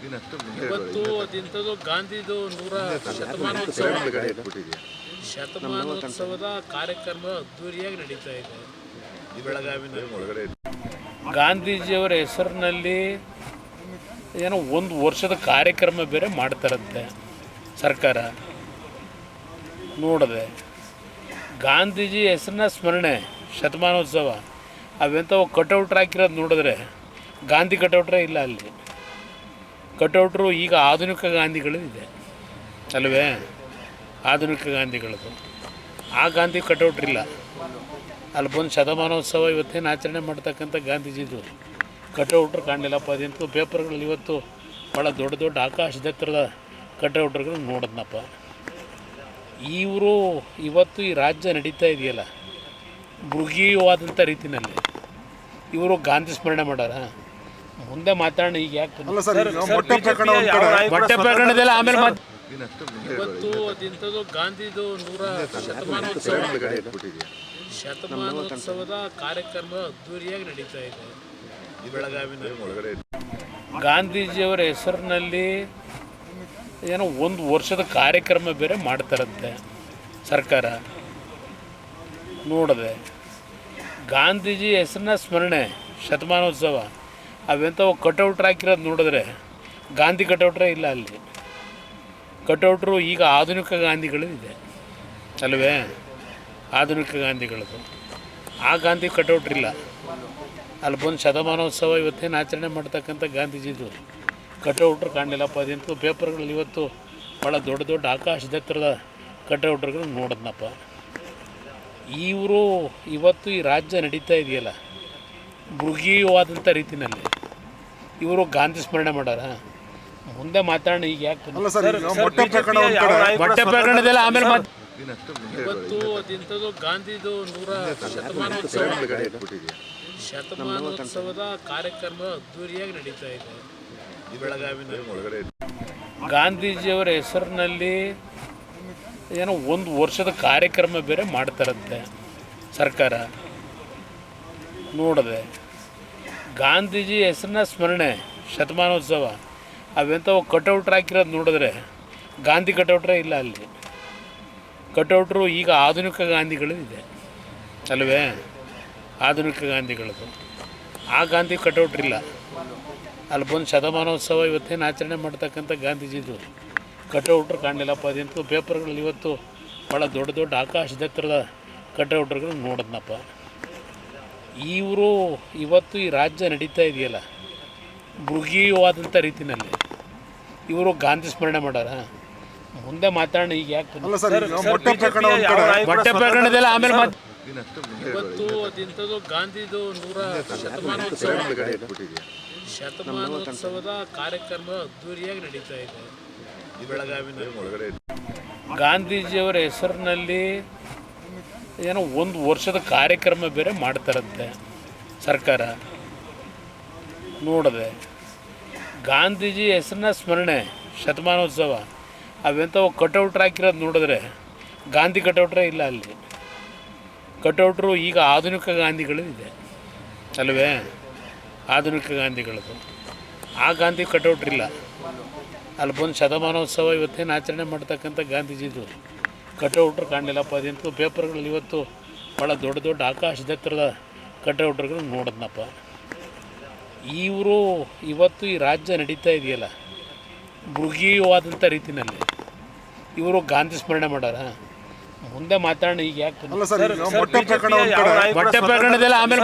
ಇವತ್ತು ಅದಿಂಥದ್ದು ಗಾಂಧಿದು ಶತಮಾನೋತ್ಸವದ ಕಾರ್ಯಕ್ರಮ ಅದ್ದೂರಿಯಾಗಿ ನಡೀತಾ ಇದೆ ಬೆಳಗಾವಿನಲ್ಲಿ. ಗಾಂಧೀಜಿಯವರ ಹೆಸರಿನಲ್ಲಿ ಏನೋ ಒಂದು ವರ್ಷದ ಕಾರ್ಯಕ್ರಮ ಬೇರೆ ಮಾಡ್ತಾರಂತೆ ಸರ್ಕಾರ. ನೋಡಿದೆ ಗಾಂಧೀಜಿ ಹೆಸರನ್ನ ಸ್ಮರಣೆ ಶತಮಾನೋತ್ಸವ ಅವೆಂಥವು ಕಟೌಟ್ರ್ ಹಾಕಿರೋದು ನೋಡಿದ್ರೆ ಗಾಂಧಿ ಕಟೌಟ್ರೇ ಇಲ್ಲ ಅಲ್ಲಿ. ಕಟೌಟ್ರು ಈಗ ಆಧುನಿಕ ಗಾಂಧಿಗಳು ಇದೆ ಅಲ್ವೇ, ಆಧುನಿಕ ಗಾಂಧಿಗಳದು. ಆ ಗಾಂಧಿ ಕಟೌಟ್ರಿಲ್ಲ ಅಲ್ಲಿ. ಬಂದು ಶತಮಾನೋತ್ಸವ ಇವತ್ತೇನು ಆಚರಣೆ ಮಾಡ್ತಕ್ಕಂಥ ಗಾಂಧೀಜಿದು ಕಟೌಟ್ರು ಕಾಣಲಿಲ್ಲಪ್ಪ. ಅದಿಂತೂ ಪೇಪರ್ಗಳಲ್ಲಿ ಇವತ್ತು ಭಾಳ ದೊಡ್ಡ ದೊಡ್ಡ ಆಕಾಶದೆತ್ತರದ ಕಟೌಟ್ರುಗಳು ನೋಡಿದ್ನಪ್ಪ. ಇವರು ಇವತ್ತು ಈ ರಾಜ್ಯ ನಡೀತಾ ಇದೆಯಲ್ಲ ಮೃಗೀಯವಾದಂಥ ರೀತಿಯಲ್ಲಿ ಇವರು ಗಾಂಧಿ ಸ್ಮರಣೆ ಮಾಡ್ಯಾರ. ಮುಂದೆ ಮಾತಾಡೋಣ. ಈಗ ಯಾಕೆ ಮೊಟ್ಟೆ ಪ್ರಕರಣದಲ್ಲ ಆಮೇಲೆ ಇವತ್ತು ಅದಿಂಥದ್ದು ಗಾಂಧಿದು ಶತಮಾನೋತ್ಸವದ ಕಾರ್ಯಕ್ರಮ ಅದ್ದೂರಿಯಾಗಿ ನಡೀತಾ ಇದೆ ಬೆಳಗಾವಿನಲ್ಲಿ. ಗಾಂಧೀಜಿಯವರ ಹೆಸರಿನಲ್ಲಿ ಏನೋ ಒಂದು ವರ್ಷದ ಕಾರ್ಯಕ್ರಮ ಬೇರೆ ಮಾಡ್ತಾರಂತೆ ಸರ್ಕಾರ. ನೋಡಿದೆ ಗಾಂಧೀಜಿ ಹೆಸರನ್ನ ಸ್ಮರಣೆ ಶತಮಾನೋತ್ಸವ ಅವೆಂಥವು ಕಟೌಟ್ರ್ ಹಾಕಿರೋದು ನೋಡಿದ್ರೆ ಗಾಂಧಿ ಕಟೌಟ್ರೇ ಇಲ್ಲ ಅಲ್ಲಿ. ಕಟೌಟ್ರು ಈಗ ಆಧುನಿಕ ಗಾಂಧಿಗಳು ಇದೆ ಅಲ್ವೇ, ಆಧುನಿಕ ಗಾಂಧಿಗಳದು. ಆ ಗಾಂಧಿ ಕಟೌಟ್ರಿಲ್ಲ ಅಲ್ಲಿ. ಬಂದು ಶತಮಾನೋತ್ಸವ ಇವತ್ತೇನು ಆಚರಣೆ ಮಾಡ್ತಕ್ಕಂಥ ಗಾಂಧೀಜಿದು ಕಟೌಟ್ರು ಕಾಣಲಿಲ್ಲಪ್ಪ. ಅದಿಂತೂ ಪೇಪರ್ಗಳಲ್ಲಿ ಇವತ್ತು ಭಾಳ ದೊಡ್ಡ ದೊಡ್ಡ ಆಕಾಶದೆತ್ತರದ ಕಟೌಟ್ರುಗಳು ನೋಡಿದ್ನಪ್ಪ. ಇವರು ಇವತ್ತು ಈ ರಾಜ್ಯ ನಡೀತಾ ಇದೆಯಲ್ಲ ಮೃಗೀಯವಾದಂಥ ರೀತಿಯಲ್ಲಿ ಇವರು ಗಾಂಧಿ ಸ್ಮರಣೆ ಮಾಡ್ಯಾರ. ಮುಂದೆ ಮಾತಾಡೋಣ. ಈಗ ಯಾಕೆ ಮೊಟ್ಟೆ ಪ್ರಕರಣದಲ್ಲ ಆಮೇಲೆ ಇವತ್ತು ಅದಿಂಥದ್ದು ಗಾಂಧಿದು ಶತಮಾನೋತ್ಸವದ ಕಾರ್ಯಕ್ರಮ ಅದ್ದೂರಿಯಾಗಿ ನಡೀತಾ ಇದೆ ಬೆಳಗಾವಿನಲ್ಲಿ. ಗಾಂಧೀಜಿಯವರ ಹೆಸರಿನಲ್ಲಿ ಏನೋ ಒಂದು ವರ್ಷದ ಕಾರ್ಯಕ್ರಮ ಬೇರೆ ಮಾಡ್ತಾರಂತೆ ಸರ್ಕಾರ. ನೋಡಿದೆ ಗಾಂಧೀಜಿ ಹೆಸರನ್ನ ಸ್ಮರಣೆ ಶತಮಾನೋತ್ಸವ ಅವೆಂಥವು ಕಟೌಟ್ರ್ ಹಾಕಿರೋದು ನೋಡಿದ್ರೆ ಗಾಂಧಿ ಕಟೌಟ್ರೇ ಇಲ್ಲ ಅಲ್ಲಿ. ಕಟೌಟ್ರು ಈಗ ಆಧುನಿಕ ಗಾಂಧಿಗಳು ಇದೆ ಅಲ್ವೇ, ಆಧುನಿಕ ಗಾಂಧಿಗಳದು. ಆ ಗಾಂಧಿ ಕಟೌಟ್ರಿಲ್ಲ ಅಲ್ಲಿ. ಬಂದು ಶತಮಾನೋತ್ಸವ ಇವತ್ತೇನು ಆಚರಣೆ ಮಾಡ್ತಕ್ಕಂಥ ಗಾಂಧೀಜಿದು ಕಟೌಟ್ರು ಕಾಣಲಿಲ್ಲಪ್ಪ. ಅದಿಂತೂ ಪೇಪರ್ಗಳಲ್ಲಿ ಇವತ್ತು ಭಾಳ ದೊಡ್ಡ ದೊಡ್ಡ ಆಕಾಶದೆತ್ತರದ ಕಟೌಟ್ರುಗಳು ನೋಡಿದ್ನಪ್ಪ. ಇವರು ಇವತ್ತು ಈ ರಾಜ್ಯ ನಡೀತಾ ಇದೆಯಲ್ಲ ಮೃಗೀಯವಾದಂಥ ರೀತಿಯಲ್ಲಿ ಇವರು ಗಾಂಧಿ ಸ್ಮರಣೆ ಮಾಡ್ಯಾರ. ಮುಂದೆ ಮಾತಾಡೋಣ. ಈಗ ಯಾಕೆ ಮೊಟ್ಟೆ ಪ್ರಕರಣದಲ್ಲ ಆಮೇಲೆ ಇವತ್ತು ಅದಿಂಥದ್ದು ಗಾಂಧಿದು ಶತಮಾನೋತ್ಸವದ ಕಾರ್ಯಕ್ರಮ ಅದ್ದೂರಿಯಾಗಿ ನಡೀತಾ ಇದೆ ಬೆಳಗಾವಿನಲ್ಲಿ. ಗಾಂಧೀಜಿಯವರ ಹೆಸರಿನಲ್ಲಿ ಏನೋ ಒಂದು ವರ್ಷದ ಕಾರ್ಯಕ್ರಮ ಬೇರೆ ಮಾಡ್ತಾರಂತೆ ಸರ್ಕಾರ. ನೋಡಿದೆ ಗಾಂಧೀಜಿ ಹೆಸರನ್ನ ಸ್ಮರಣೆ ಶತಮಾನೋತ್ಸವ ಅವೆಂಥವು ಕಟೌಟ್ರ್ ಹಾಕಿರೋದು ನೋಡಿದ್ರೆ ಗಾಂಧಿ ಕಟೌಟ್ರೇ ಇಲ್ಲ ಅಲ್ಲಿ. ಕಟೌಟ್ರು ಈಗ ಆಧುನಿಕ ಗಾಂಧಿಗಳು ಇದೆ ಅಲ್ವೇ, ಆಧುನಿಕ ಗಾಂಧಿಗಳದು. ಆ ಗಾಂಧಿ ಕಟೌಟ್ರಿಲ್ಲ ಅಲ್ಲಿ. ಬಂದು ಶತಮಾನೋತ್ಸವ ಇವತ್ತೇನು ಆಚರಣೆ ಮಾಡ್ತಕ್ಕಂಥ ಗಾಂಧೀಜಿದು ಕಟೌಟ್ರು ಕಾಣಲಿಲ್ಲಪ್ಪ. ಅದಿಂತೂ ಪೇಪರ್ಗಳಲ್ಲಿ ಇವತ್ತು ಭಾಳ ದೊಡ್ಡ ದೊಡ್ಡ ಆಕಾಶದೆತ್ತರದ ಕಟೌಟ್ರುಗಳು ನೋಡಿದ್ನಪ್ಪ. ಇವರು ಇವತ್ತು ಈ ರಾಜ್ಯ ನಡೀತಾ ಇದೆಯಲ್ಲ ಮೃಗೀಯವಾದಂಥ ರೀತಿಯಲ್ಲಿ ಇವರು ಗಾಂಧಿ ಸ್ಮರಣೆ ಮಾಡ್ಯಾರ. ಮುಂದೆ ಮಾತಾಡೋಣ. ಈಗ ಯಾಕೆ ಮೊಟ್ಟೆ ಪ್ರಕರಣದಲ್ಲ ಆಮೇಲೆ